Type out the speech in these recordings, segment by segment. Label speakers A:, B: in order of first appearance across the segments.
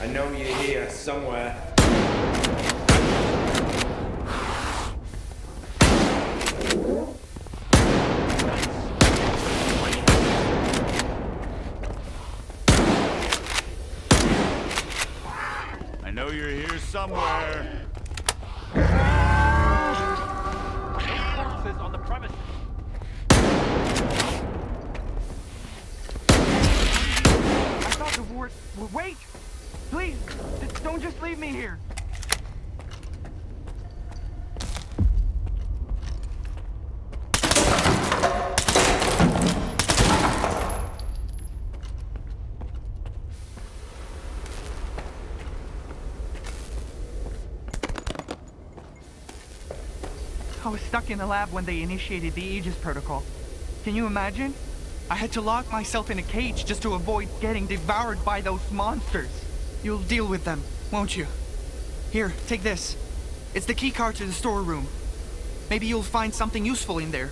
A: know you're here somewhere.
B: I know you're here somewhere.
C: Corpses on the premises. I thought the ward. Wait! Please! Don't just leave me here! I was stuck in the lab when they initiated the Aegis protocol. Can you imagine? I had to lock myself in a cage just to avoid getting devoured by those monsters. You'll deal with them, won't you? Here, take this. It's the key card to the storeroom. Maybe you'll find something useful in there.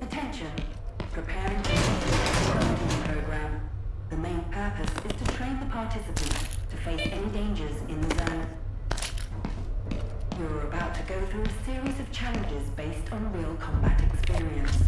D: Attention. Preparing for the program. The main purpose is to train the participants to face any dangers in the zone. You're about to go through a series of challenges based on real combat experience.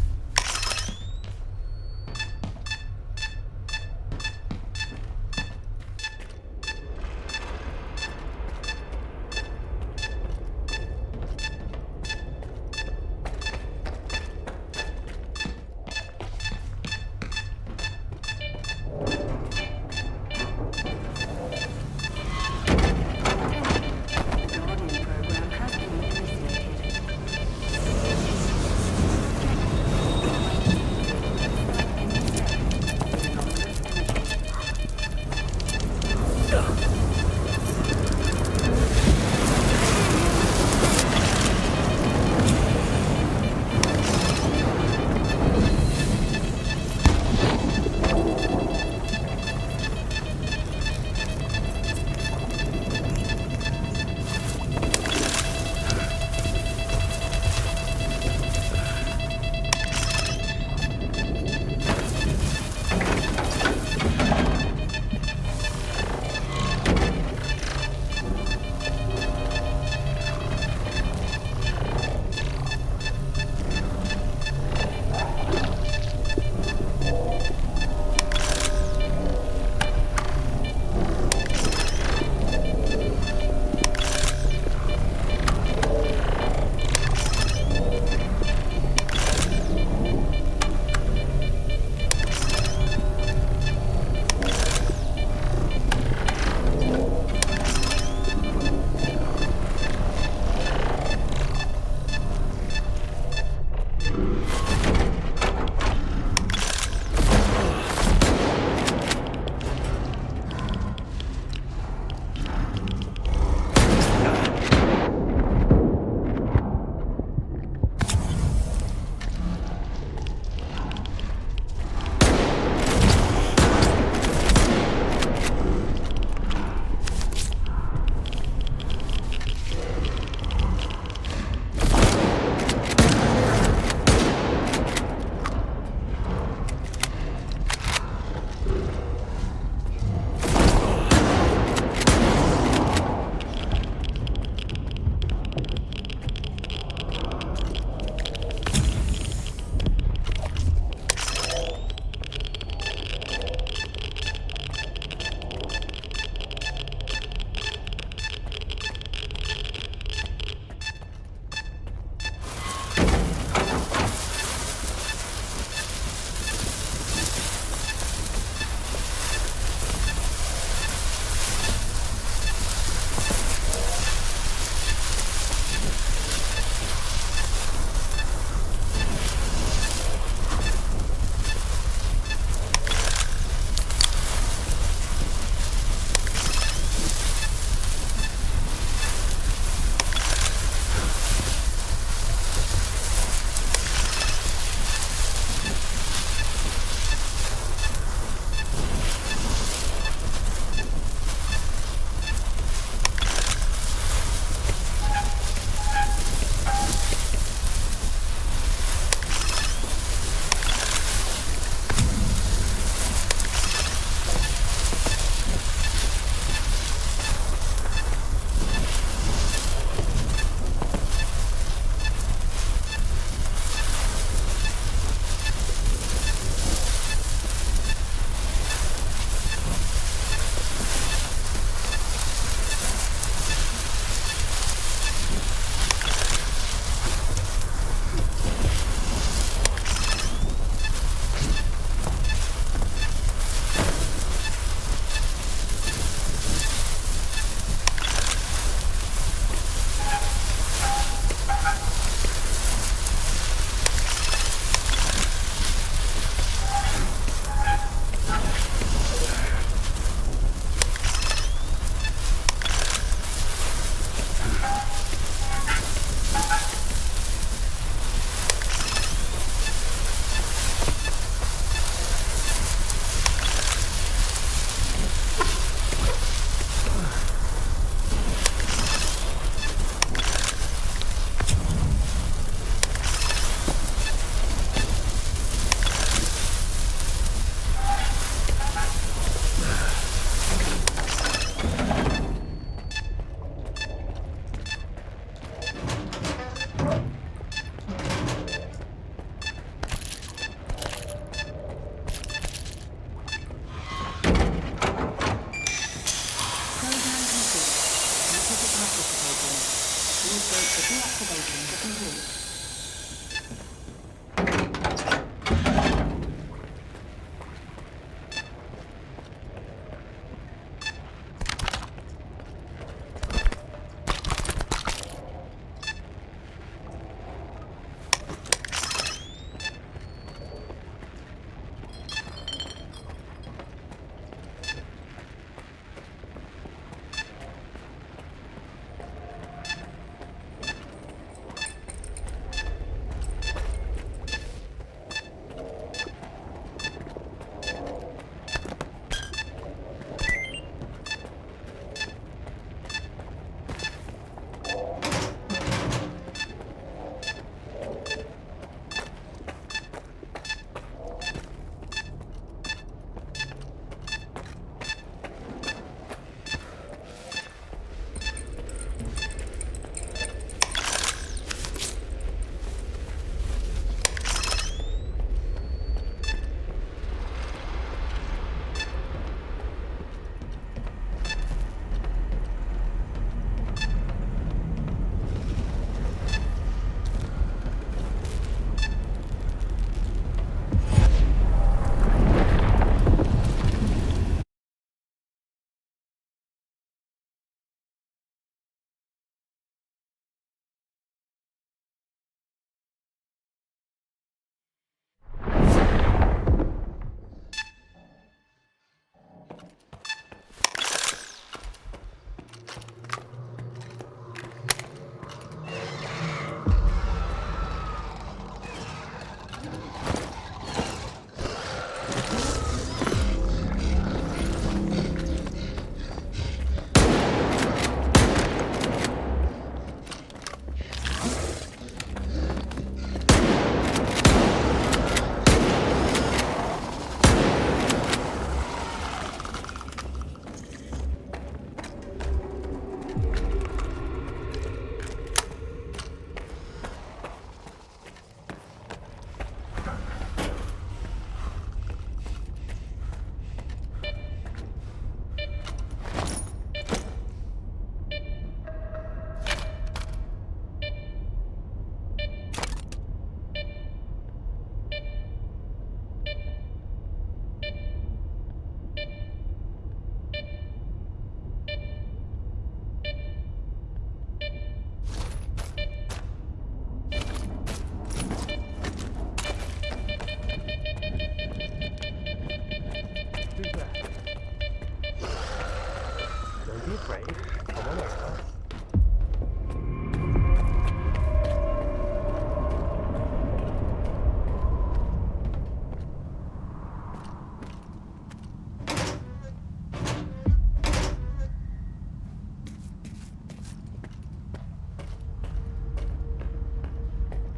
E: afraid. Come on over.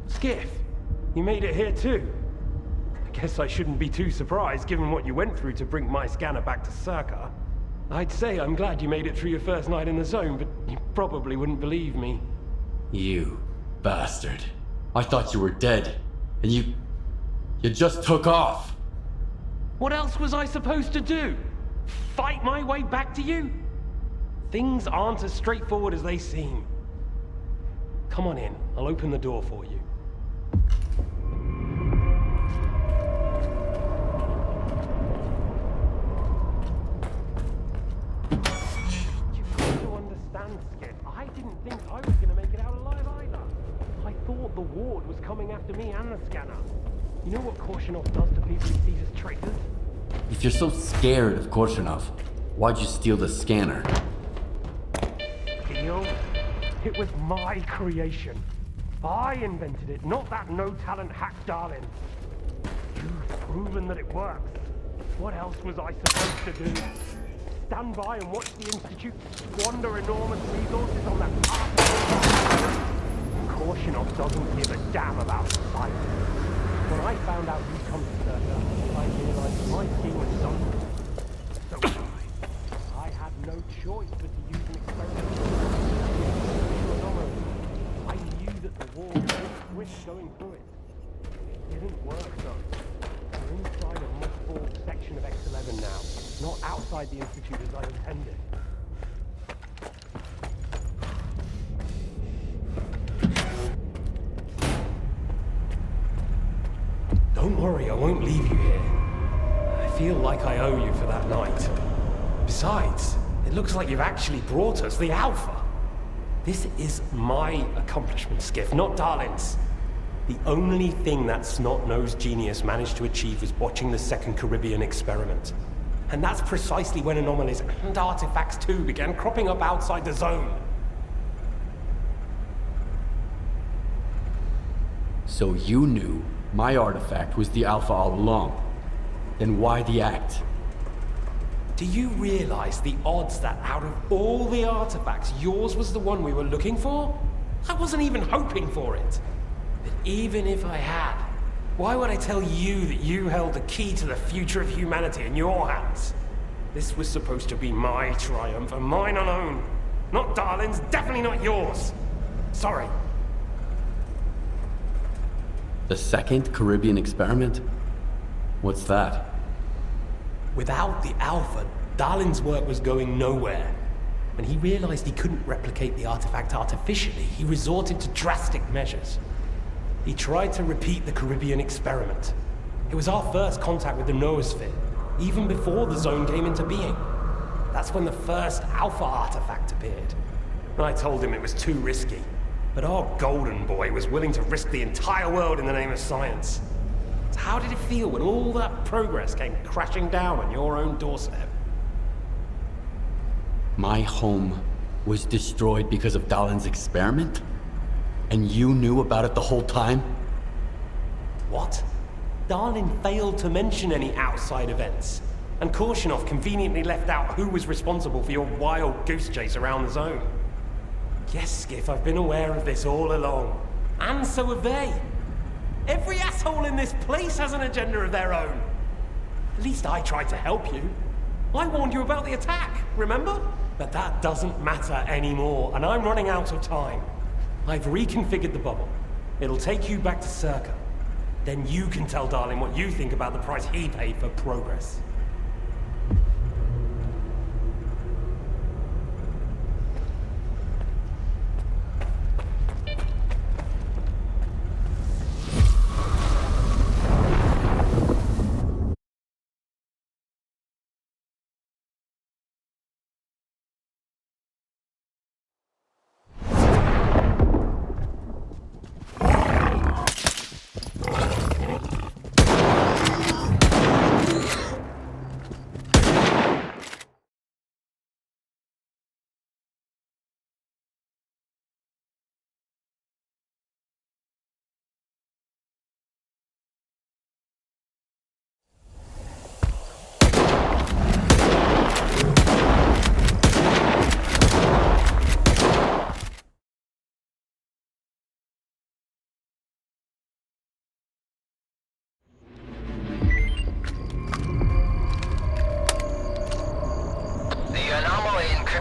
E: Skiff, you made it here too. I guess I shouldn't be too surprised given what you went through to bring my scanner back to S.T.A.L.K.E.R. I'd say I'm glad you made it through your first night in the zone, but you probably wouldn't believe me.
F: You bastard. I thought you were dead, and you just took off.
E: What else was I supposed to do? Fight my way back to you? Things aren't as straightforward as they seem. Come on in, I'll open the door for you. You've got to understand, Skip. I didn't think I was going to make it out alive either. I thought the ward was coming after me and the scanner. You know what Korshunov does to people he sees as traitors?
F: If you're so scared of Korshunov, why'd you steal the scanner?
E: Steal? It was my creation. I invented it, not that no-talent hack Dalin. You've proven that it works. What else was I supposed to do? Stand by and watch the Institute squander enormous resources on that part? Korshunov doesn't give a damn about science. When I found out you'd come to S.T.A.L.K.E.R, I realized my scheme was done. So I had no choice but to use an experiment. I knew that the wall would switch going through it. It didn't work though. We're inside a mothballed section of X11 now, not outside the Institute as I intended. Don't worry, I won't leave you here. I feel like I owe you for that night. Besides, it looks like you've actually brought us the Alpha. This is my accomplishment, Skiff, not Dalin's. The only thing that snot-nosed genius managed to achieve was watching the second Caribbean experiment. And that's precisely when anomalies and artifacts too began cropping up outside the zone.
F: So you knew my artifact was the Alpha all along. Then why the act?
E: Do you realize the odds that out of all the artifacts, yours was the one we were looking for? I wasn't even hoping for it. But even if I had, why would I tell you that you held the key to the future of humanity in your hands? This was supposed to be my triumph and mine alone. Not Dalin's, definitely not yours. Sorry.
F: The second Caribbean experiment? What's that?
E: Without the Alpha, Dalin's work was going nowhere. When he realized he couldn't replicate the artifact artificially, he resorted to drastic measures. He tried to repeat the Caribbean experiment. It was our first contact with the noosphere, even before the zone came into being. That's when the first Alpha artifact appeared. And I told him it was too risky. But our golden boy was willing to risk the entire world in the name of science. So how did it feel when all that progress came crashing down on your own doorstep?
F: My home was destroyed because of Dalin's experiment? And you knew about it the whole time?
E: What? Dalin failed to mention any outside events. And Korshunov conveniently left out who was responsible for your wild goose chase around the zone. Yes, Skiff, I've been aware of this all along. And so have they. Every asshole in this place has an agenda of their own. At least I tried to help you. I warned you about the attack, remember? But that doesn't matter anymore, and I'm running out of time. I've reconfigured the bubble. It'll take you back to S.T.A.L.K.E.R. Then you can tell Dalin what you think about the price he paid for progress.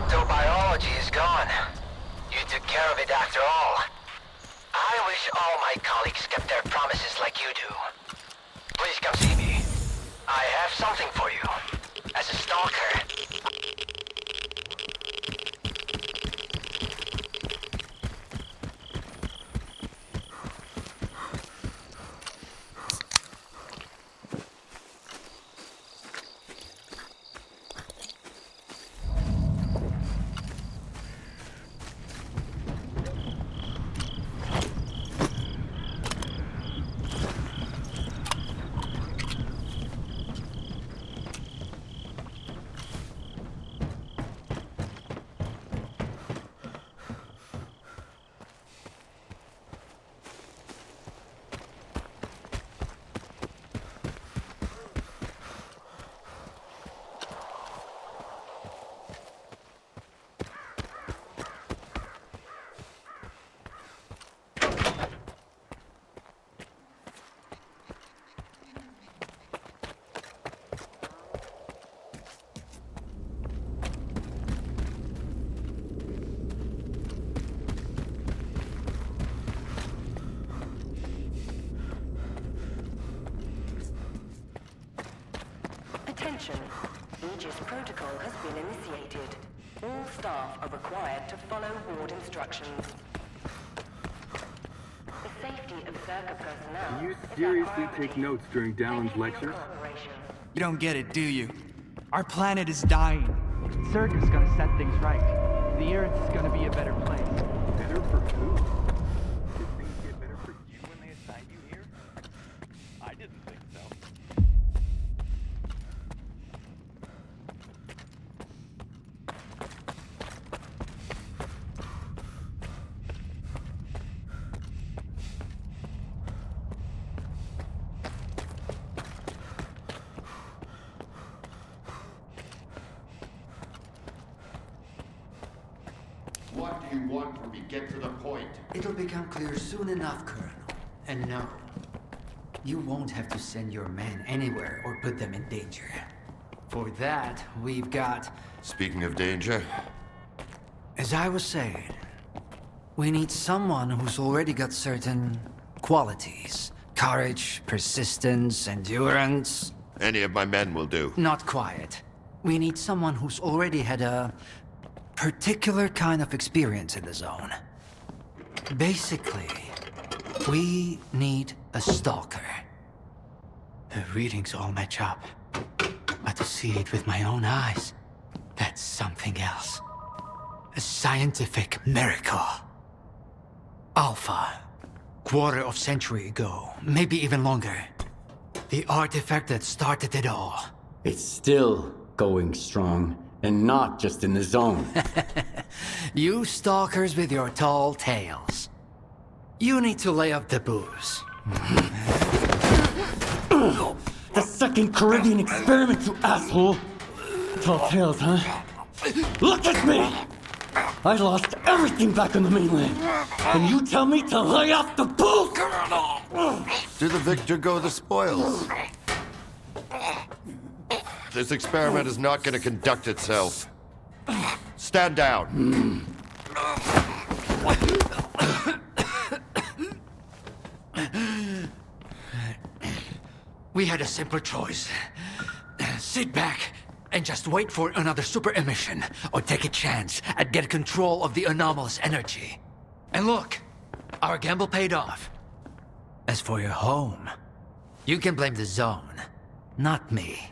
G: Cryptobiology is gone. You took care of it after all. I wish all my colleagues kept their promises like you do. Please come see me. I have something for you. As a stalker.
D: Attention. Aegis protocol has been initiated. All staff are required to follow ward instructions. The safety of STALKER personnel.
H: Do you
D: is our
H: seriously
D: priority.
H: take notes during Dalin's
D: Thank you for your
H: lectures?
D: cooperation.
C: You don't get it, do you? Our planet is dying. S.T.A.L.K.E.R's gonna set things right. The Earth's gonna be a better place.
H: Better for who? Did things get better for you when they assigned you here? I didn't think so.
I: What do you want from me? Get to the point.
J: It'll become clear soon enough, Colonel. And no, you won't have to send your men anywhere or put them in danger. For that, we've got...
I: Speaking of danger,
J: As I was saying, we need someone who's already got certain qualities. Courage, persistence, endurance.
I: any of my men will do.
J: Not quiet. We need someone who's already had a particular kind of experience in the zone. Basically, we need a stalker. The readings all match up. But to see it with my own eyes, that's something else. A scientific miracle. Alpha. Quarter of century ago, maybe even longer. The artifact that started it all.
F: It's still going strong, and not just in the zone.
J: You stalkers with your tall tales. You need to lay up the booze.
F: The second Caribbean experiment, you asshole! Tall tales, huh? Look at me! I lost everything back on the mainland. And you tell me to lay off the booze!
I: To the victor go the spoils. This experiment is not going to conduct itself. Stand down.
J: We had a simpler choice. Sit back and just wait for another super emission, or take a chance at getting control of the anomalous energy. And look, our gamble paid off. As for your home, you can blame the zone, not me.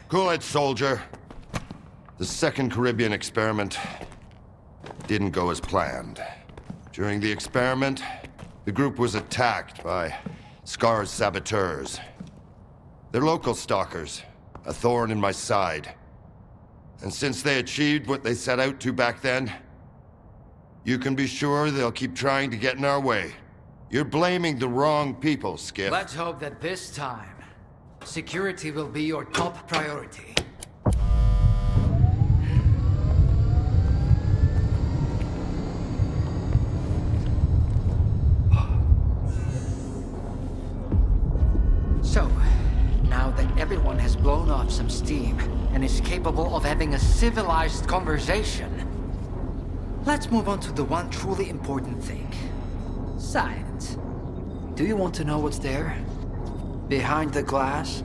I: Cool it, soldier. The second Caribbean experiment didn't go as planned. During the experiment, the group was attacked by S.T.A.L.K.E.R's saboteurs. They're local stalkers, a thorn in my side. And since they achieved what they set out to back then, you can be sure they'll keep trying to get in our way. You're blaming the wrong people, Skip.
J: Let's hope that this time, security will be your top priority. So, now that everyone has has blown off some steam and is capable of having a civilized conversation. Let's move on to the one truly important thing. Science. Do you want to know what's there? Behind the glass?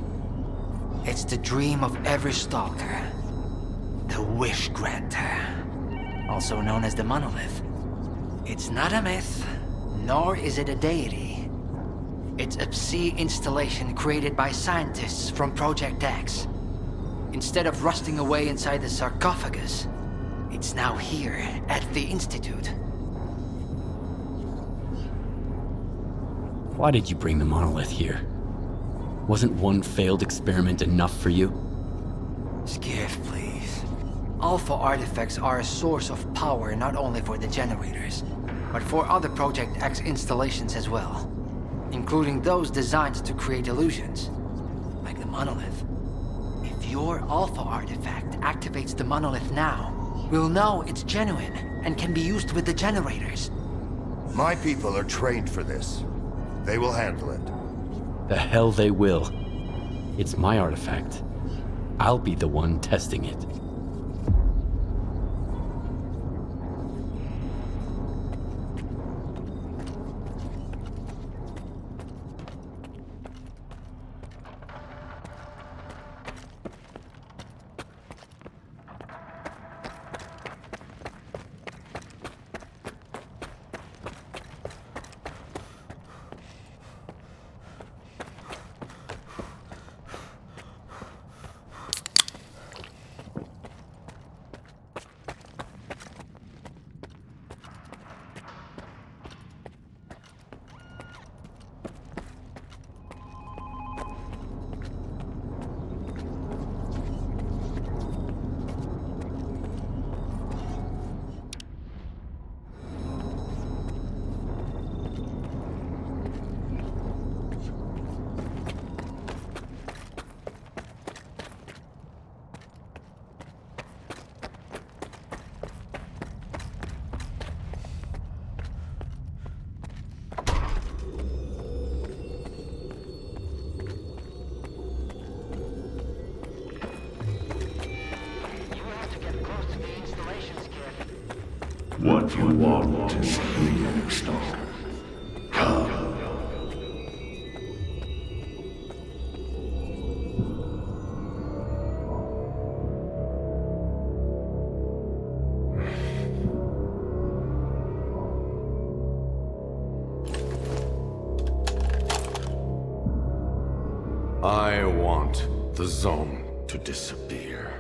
J: It's the dream of every stalker. The wish granter. Also known as the monolith. It's not a myth, nor is it a deity. It's a psi installation created by scientists from Project X. Instead of rusting away inside the sarcophagus, it's now here at the Institute.
F: Why did you bring the monolith here? Wasn't one failed experiment enough for you?
J: Skiff, please. Alpha artifacts are a source of power not only for the generators, but for other Project X installations as well, including those designed to create illusions, like the monolith. If your Alpha artifact activates the monolith now, we'll know it's genuine and can be used with the generators.
I: My people are trained for this. They will handle it.
F: The hell they will. It's my artifact. I'll be the one testing it.
K: What you want is here, Stalker. Come.
B: I want the zone to disappear.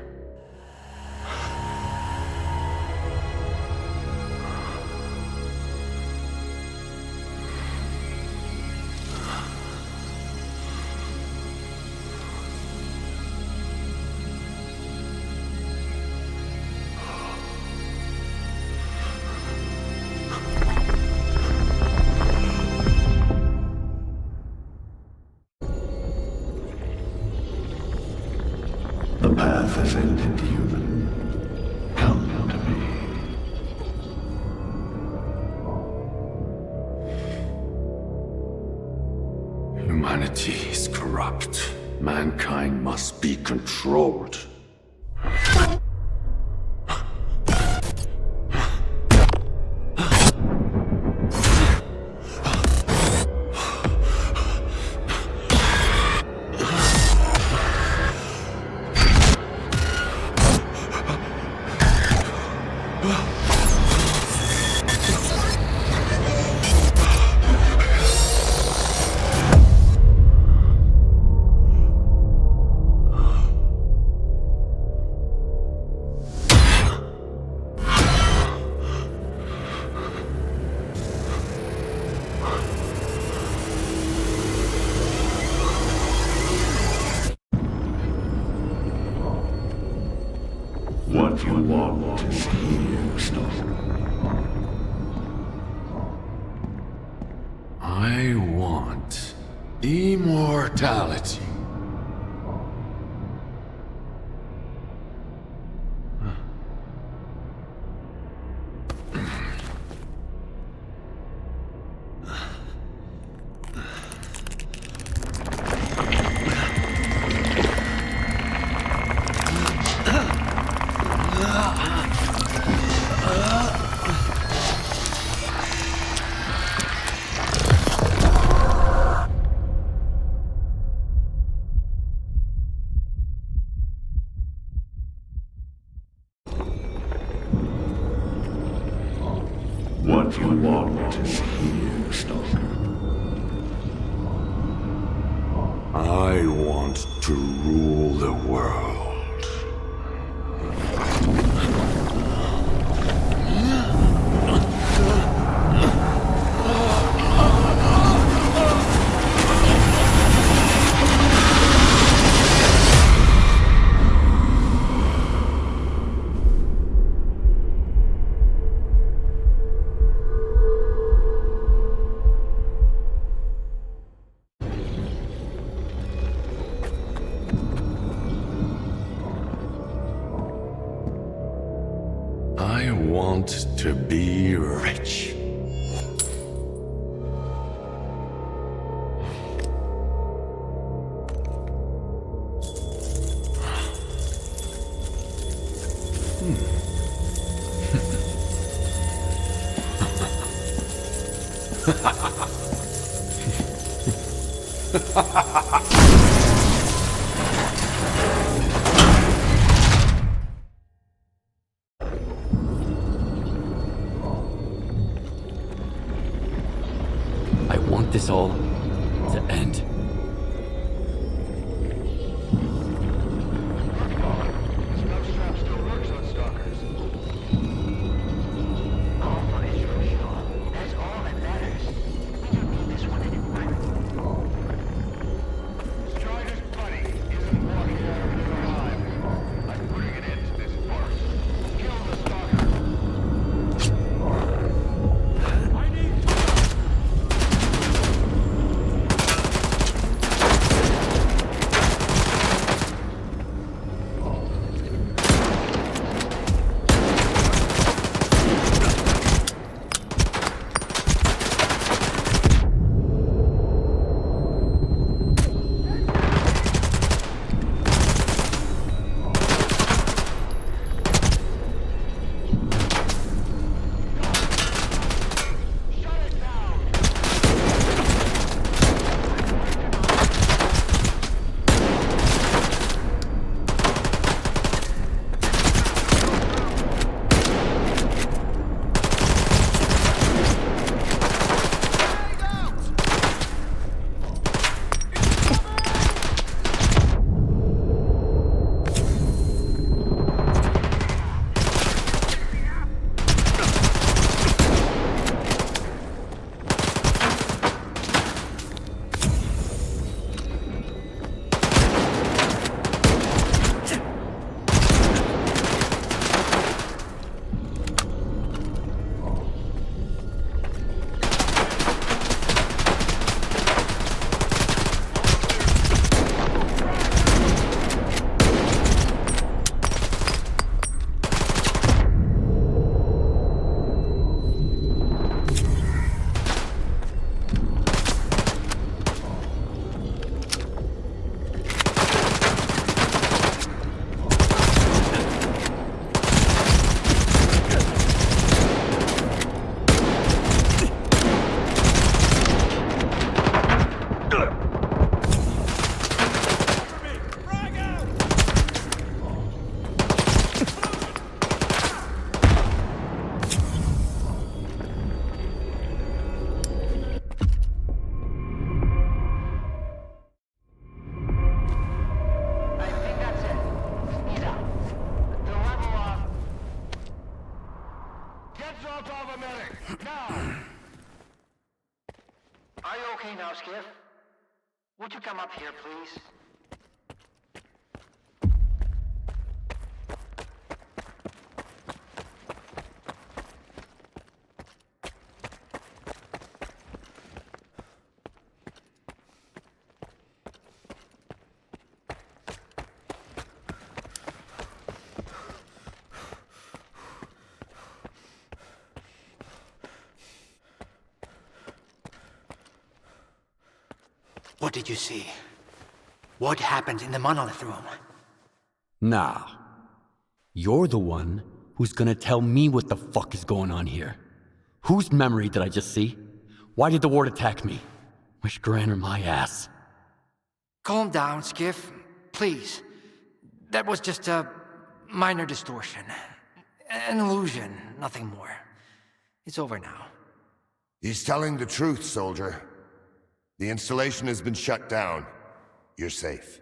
K: The path has ended, human. Come to me.
B: Humanity is corrupt. Mankind must be controlled.
K: What you want is here, Stalker.
B: I want immortality.
K: what you want is here, Stalker.
B: I want to rule the world. I want to be rich.
F: I want this all to end.
G: Snuff strap still works on Stalkers. Alpha is real. That's all that matters. We don't need this one anymore.
H: Strider's buddy isn't walking out of here alive. I'm putting an end to this farce. Kill the Stalker. I need
G: Are you okay now, Skiff? Would you come up here, please?
J: What did you see? What happened in the monolith room?
F: Now, you're the one who's gonna tell me what the fuck is going on here. Whose memory did I just see? Why did the ward attack me? Wish Granner my ass.
J: Calm down, Skiff. Please. That was just a minor distortion. An illusion, nothing more. It's over now.
I: He's telling the truth, soldier. The installation has been shut down. You're safe.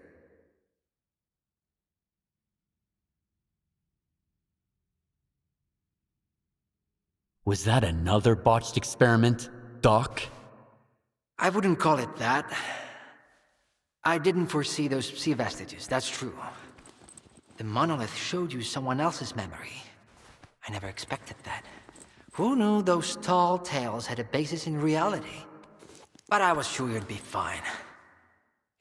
F: Was that another botched experiment, Doc?
J: I wouldn't call it that. I didn't foresee those sea vestiges, that's true. The monolith showed you someone else's memory. I never expected that. Who knew those tall tales had a basis in reality? But I was sure you'd be fine.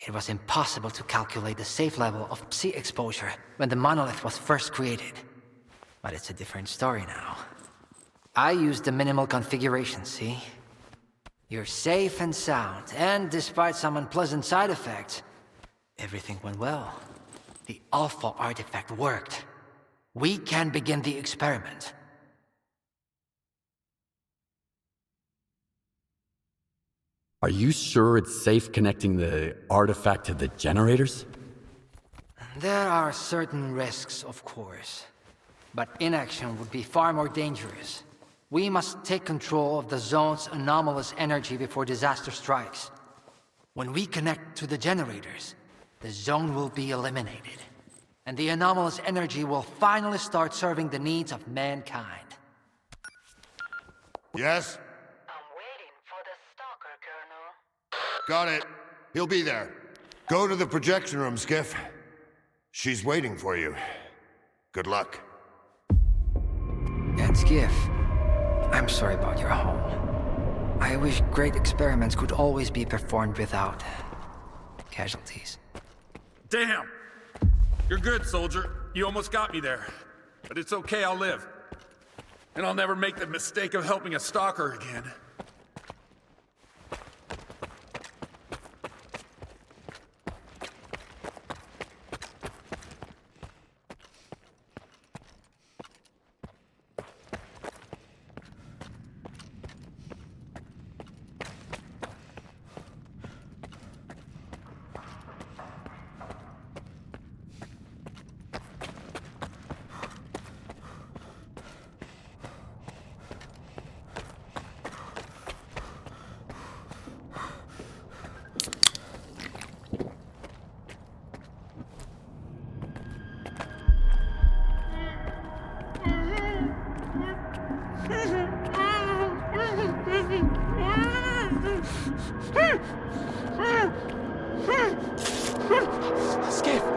J: It was impossible to calculate the safe level of sea exposure when the monolith was first created. But it's a different story now. I used the minimal configuration, see? You're safe and sound, and despite some unpleasant side effects, everything went well. The Alpha artifact worked. We can begin the experiment.
F: Are you sure it's safe connecting the artifact to the generators?
J: There are certain risks, of course. But inaction would be far more dangerous. We must take control of the zone's anomalous energy before disaster strikes. When we connect to the generators, the zone will be eliminated. And the anomalous energy will finally start serving the needs of mankind.
I: Yes?
D: I'm waiting for the Stalker, Colonel.
I: Got it. He'll be there. Go to the projection room, Skiff. She's waiting for you. Good luck.
J: And Skiff, I'm sorry about your home. I wish great experiments could always be performed without casualties.
B: Damn! You're good, soldier. You almost got me there. But it's okay, I'll live. And I'll never make the mistake of helping a stalker again.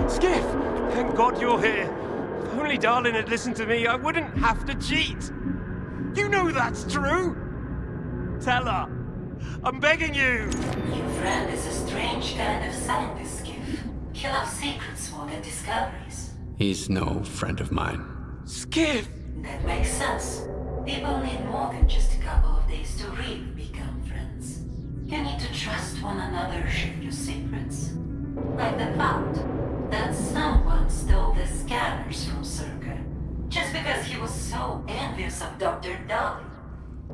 E: Skiff! Thank God you're here. If only Dalin had listened to me, I wouldn't have to cheat. You know that's true. Tell her. I'm begging you.
D: Your friend is a strange kind of scientist, Skiff. He loves secrets more than discoveries.
F: He's no friend of mine.
E: Skiff!
D: That makes sense. People need more than just a couple of days to really become friends. You need to trust one another, share your secrets. Like the fact that someone stole the scanners from S.T.A.L.K.E.R. just because he was so envious of Dr. Dalin.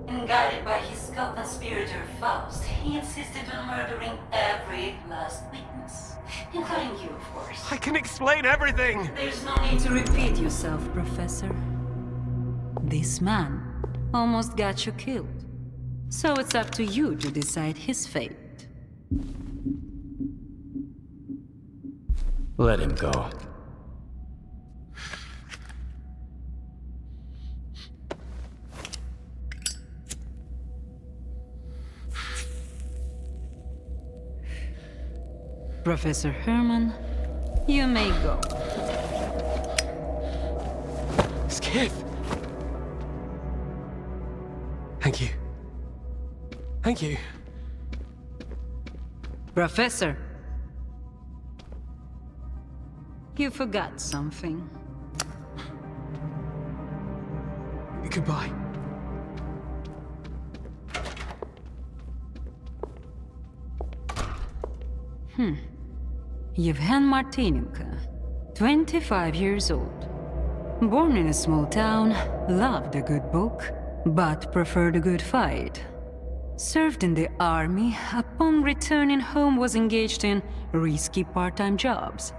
D: And guided by his co-conspirator Faust, he insisted on murdering every last witness. Including you, of course.
E: I can explain everything.
D: There's no need to repeat yourself, Professor. This man almost got you killed. So it's up to you to decide his fate.
F: Let him go.
D: Professor Herman, you may go.
E: Skiff! Thank you. Thank you.
D: Professor, you forgot something.
E: Goodbye.
D: Yevhen Martinenko, 25 years old. Born in a small town, loved a good book, but preferred a good fight. Served in the army, upon returning home was engaged in risky part-time jobs.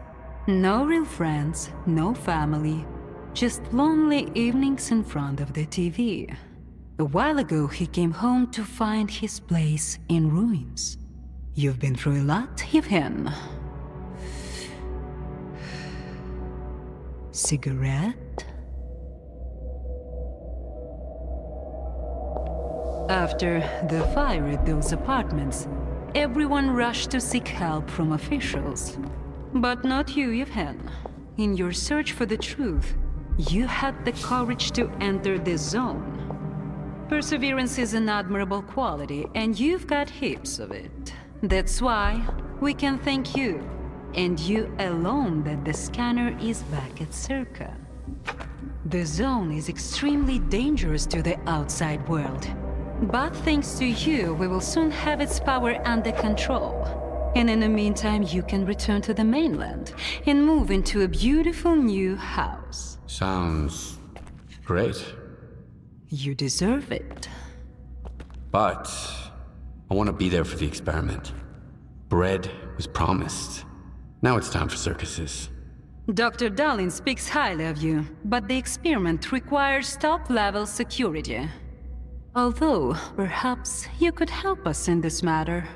D: No real friends, no family, just lonely evenings in front of the TV.
L: A while ago, he came home to find his place in ruins. You've been through a lot, Yevhen. Cigarette? After the fire at those apartments, everyone rushed to seek help from officials. But not you, Yevhen. In your search for the truth, you had the courage to enter the zone. Perseverance is an admirable quality, and you've got heaps of it. That's why we can thank you, and you alone, that the scanner is back at S.T.A.L.K.E.R. The zone is extremely dangerous to the outside world. But thanks to you, we will soon have its power under control. And in the meantime, you can return to the mainland and move into a beautiful new house.
M: Sounds great.
L: You deserve it.
M: But I want to be there for the experiment. Bread was promised. Now it's time for circuses.
L: Dr. Dalin speaks highly of you, but the experiment requires top-level security. Although, perhaps you could help us in this matter.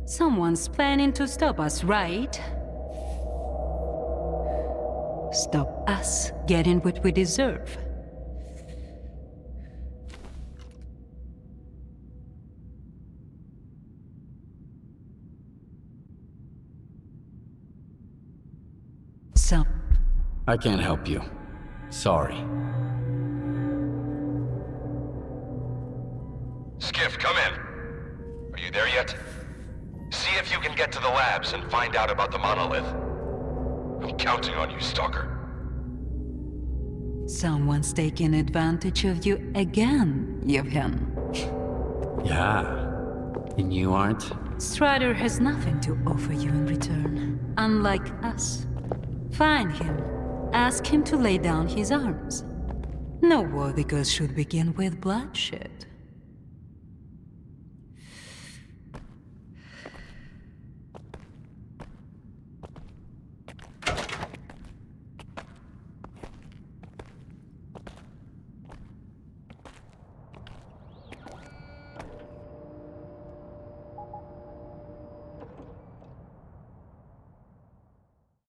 L: Someone's planning to stop us, right? Stop us getting what we deserve.
M: I can't help you. Sorry.
N: Skiff, come in. Are you there yet? See if you can get to the labs and find out about the monolith. I'm counting on you, Stalker.
L: Someone's taking advantage of you again, Yevhen.
M: Yeah. And you aren't?
L: Strider has nothing to offer you in return, unlike us. Find him. Ask him to lay down his arms. No war because should begin with bloodshed.